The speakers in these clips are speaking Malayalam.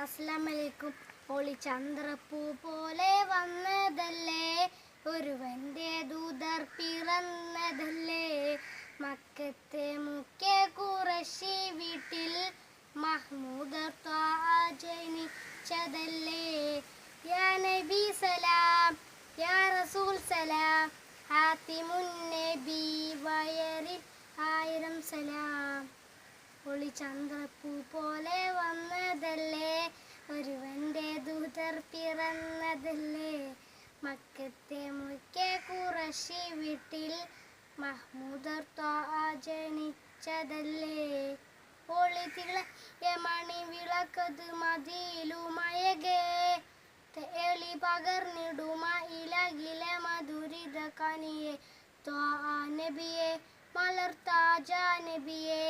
അസ്സലാമലൈക്കും. ഒളി ചന്ദ്രപ്പൂ പോലെ വന്നതല്ലേ, ഒരുവന്റെ ദൂതർ പിറന്നതല്ലേ. മക്കത്തെ മുഖ്യ ഖുറൈശി വീട്ടിൽ മഹ്മൂദർ ത്വാഹ ജനിച്ചതല്ലേ. യാ നബി സലാം, യാ റസൂൽ സലാം, ഹാത്തിമുൻ നബി വയറിൽ 1000 സലാം. ഒളി ചന്ദ്രപ്പൂ പോലെ വന്നതല്ലേ, ഒരുവന്റെ ദൂതർ പിറന്നതല്ലേ. മക്കത്തെ മുഖ്യ ഖുറൈശി വീട്ടിൽ മഹ്മൂദർ ത്വാഹ ജനിച്ചതല്ലേ. ഒളിതിളങ്ങിയ മണി വിളക്കത് മതിലുമയകെ, തെളി പകർന്നിടുമ ഇലകില മധുരിത കനിയെ. ത്വാഹ നബിയെ, മലർത്താജ നബിയെ,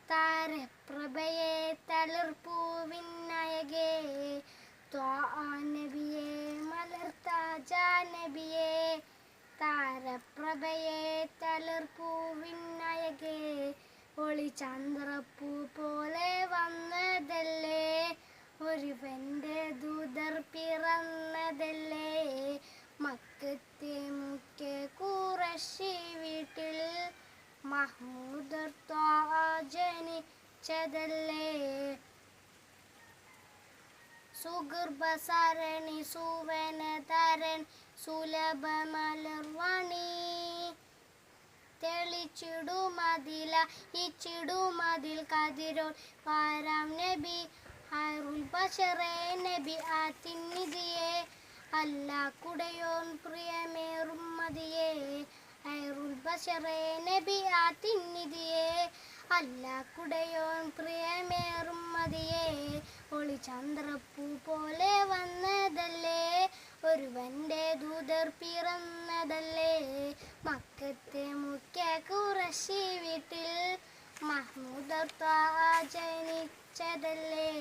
താരപ്രഭയെ തളിർപ്പൂവിനയകെ. ത്വാഹ നബിയെ, മലർത്താജ നബിയെ, താരപ്രഭയെ തളിർപ്പൂവിനയകെ. ഒളി ചന്ദ്രപ്പൂ പോലെ വന്നതല്ലേ, ഒരുവന്റെ ദൂതർ പിറന്നതല്ലേ. മക്കത്തെ മുഖ്യ ഖുറൈശി വീട്ടിൽ മഹ്മൂദർ ത്വാഹ ജനിച്ചതല്ലേ. സുഗർഭസാരണി സുവനതരൻ സുലഭ മലർവാണി, തെളിച്ചിടുമതില ഇച്ചിടുമതിൽ കതിരോൾ പാരാം നബി. ഹൈറുൽ ബശറേ നബി ആത്തിന്നിധിയെ, അല്ലാഹുടയോൻ പ്രിയമേറും മതിയെ. ഹൈറുൽ ബശറേ നബി ആത്തിന്നിധിയെ, അല്ലാഹുടയോൻ പ്രിയമേറും മതിയെ. ഒളി ചന്ദ്രപ്പൂ പോലെ വന്നതല്ലേ, ഒരുവന്റെ ദൂതർ പിറന്നതല്ലേ. മക്കത്തെ മുഖ്യ ഖുറൈശി വീട്ടിൽ മഹ്മൂദർ ത്വാഹ ജനിച്ചതല്ലേ.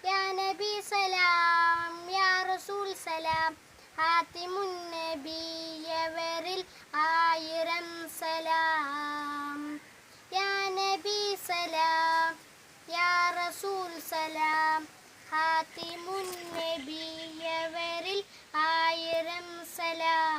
യാ നബി സലാം, യാ റസൂൽ സലാം, ഹാത്തിമുൻ നബിയവരിൽ 1000 സലാം. യാ നബി സലാം, യാ റസൂൽ സലാം, ഹാത്തിമുൻ നബിയവരിൽ 1000 സലാം.